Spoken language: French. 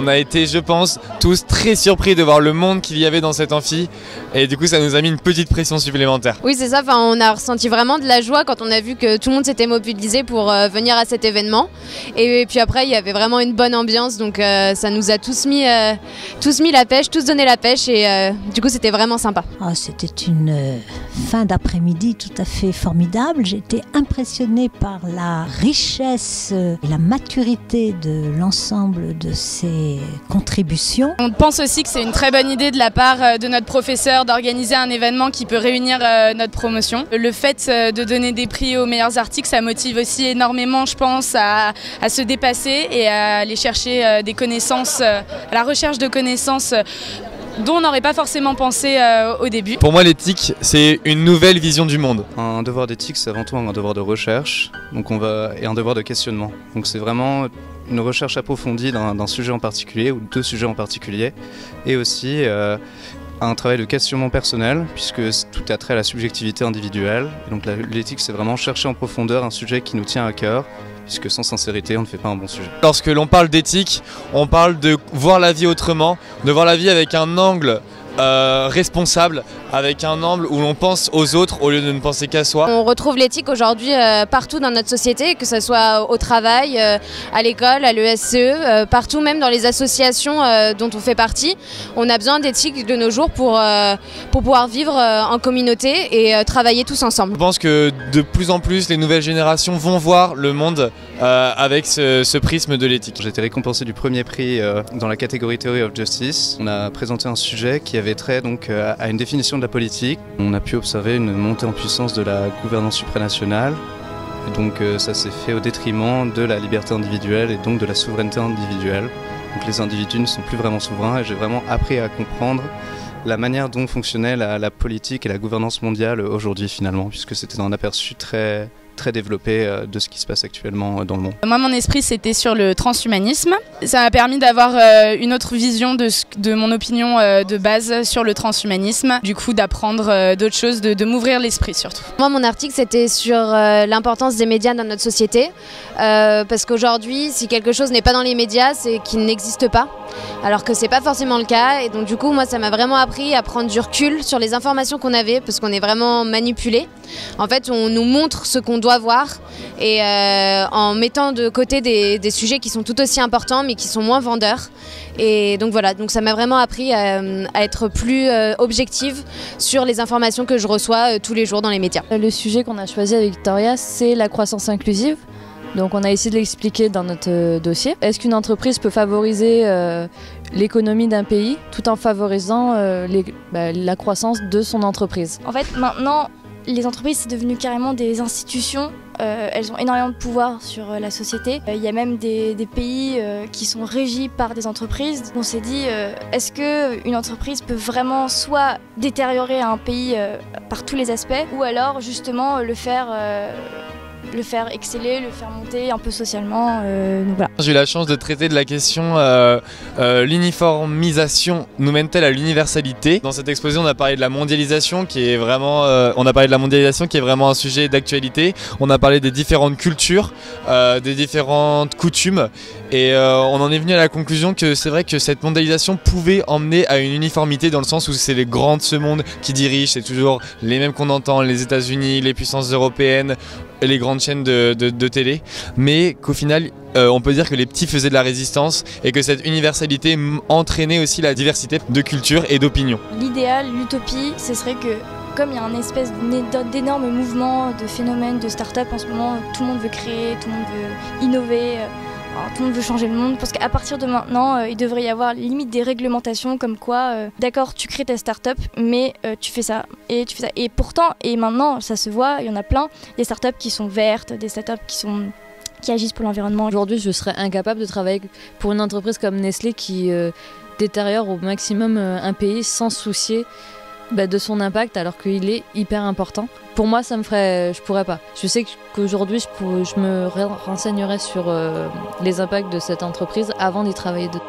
On a été, je pense, tous très surpris de voir le monde qu'il y avait dans cet amphi et du coup ça nous a mis une petite pression supplémentaire. Oui c'est ça, enfin, on a ressenti vraiment de la joie quand on a vu que tout le monde s'était mobilisé pour venir à cet événement et puis après il y avait vraiment une bonne ambiance donc ça nous a tous mis la pêche, tous donné la pêche et du coup c'était vraiment sympa. Ah, c'était une fin d'après-midi tout à fait formidable. J'ai été impressionnée par la richesse et la maturité de l'ensemble de ces contributions. On pense aussi que c'est une très bonne idée de la part de notre professeur d'organiser un événement qui peut réunir notre promotion. Le fait de donner des prix aux meilleurs articles, ça motive aussi énormément, je pense, à se dépasser et à aller chercher des connaissances, à la recherche de connaissances dont on n'aurait pas forcément pensé au début. Pour moi, l'éthique, c'est une nouvelle vision du monde. Un devoir d'éthique, c'est avant tout un devoir de recherche et un devoir de questionnement. Donc c'est vraiment une recherche approfondie d'un sujet en particulier ou deux sujets en particulier et aussi un travail de questionnement personnel puisque tout a trait à la subjectivité individuelle. Et donc l'éthique, c'est vraiment chercher en profondeur un sujet qui nous tient à cœur, puisque sans sincérité, on ne fait pas un bon sujet. Lorsque l'on parle d'éthique, on parle de voir la vie autrement, de voir la vie avec un angle responsable, avec un angle où l'on pense aux autres au lieu de ne penser qu'à soi. On retrouve l'éthique aujourd'hui partout dans notre société, que ce soit au travail, à l'école, à l'ESCE, partout, même dans les associations dont on fait partie. On a besoin d'éthique de nos jours pour pouvoir vivre en communauté et travailler tous ensemble. Je pense que de plus en plus les nouvelles générations vont voir le monde avec ce prisme de l'éthique. J'ai été récompensé du premier prix dans la catégorie Theory of Justice. On a présenté un sujet qui avait trait donc à une définition de la politique. On a pu observer une montée en puissance de la gouvernance supranationale. Et donc ça s'est fait au détriment de la liberté individuelle et donc de la souveraineté individuelle. Donc les individus ne sont plus vraiment souverains et j'ai vraiment appris à comprendre la manière dont fonctionnait la politique et la gouvernance mondiale aujourd'hui finalement, puisque c'était un aperçu très développé de ce qui se passe actuellement dans le monde. Moi, mon esprit, c'était sur le transhumanisme. Ça m'a permis d'avoir une autre vision de mon opinion de base sur le transhumanisme. Du coup, d'apprendre d'autres choses, de m'ouvrir l'esprit surtout. Moi, mon article, c'était sur l'importance des médias dans notre société. Parce qu'aujourd'hui, si quelque chose n'est pas dans les médias, c'est qu'il n'existe pas. Alors que c'est pas forcément le cas. Et donc, du coup, moi, ça m'a vraiment appris à prendre du recul sur les informations qu'on avait, parce qu'on est vraiment manipulé. En fait, on nous montre ce qu'on doit voir et en mettant de côté des sujets qui sont tout aussi importants mais qui sont moins vendeurs. Et donc voilà, donc ça m'a vraiment appris à être plus objective sur les informations que je reçois tous les jours dans les médias. Le sujet qu'on a choisi avec Victoria, c'est la croissance inclusive. Donc on a essayé de l'expliquer dans notre dossier. Est-ce qu'une entreprise peut favoriser l'économie d'un pays tout en favorisant la croissance de son entreprise? En fait, maintenant, les entreprises, c'est devenu carrément des institutions. Elles ont énormément de pouvoir sur la société. Il y a même des pays qui sont régis par des entreprises. On s'est dit, est-ce qu'une entreprise peut vraiment soit détériorer un pays par tous les aspects, ou alors justement le faire exceller, le faire monter un peu socialement. Donc voilà. J'ai eu la chance de traiter de la question l'uniformisation nous mène-t-elle à l'universalité? Dans cette exposé, on a parlé de la mondialisation qui est vraiment un sujet d'actualité. On a parlé des différentes cultures, des différentes coutumes et on en est venu à la conclusion que c'est vrai que cette mondialisation pouvait emmener à une uniformité dans le sens où c'est les grands de ce monde qui dirigent, c'est toujours les mêmes qu'on entend, les États-Unis, les puissances européennes, les grandes chaînes de télé, mais qu'au final on peut dire que les petits faisaient de la résistance et que cette universalité entraînait aussi la diversité de cultures et d'opinions. L'idéal, l'utopie, ce serait que comme il y a un espèce d'énorme mouvement de phénomènes de start-up en ce moment, tout le monde veut créer, tout le monde veut innover, tout le monde veut changer le monde. Parce qu'à partir de maintenant, il devrait y avoir limite des réglementations comme quoi, d'accord, tu crées ta start-up, mais tu fais ça et tu fais ça. Et pourtant, et maintenant, ça se voit, il y en a plein, des start-up qui sont vertes, des start-up qui agissent pour l'environnement. Aujourd'hui, je serais incapable de travailler pour une entreprise comme Nestlé qui détériore au maximum un pays sans soucier de son impact alors qu'il est hyper important. Pour moi, je pourrais pas. Je sais qu'aujourd'hui, je me renseignerai sur les impacts de cette entreprise avant d'y travailler dedans.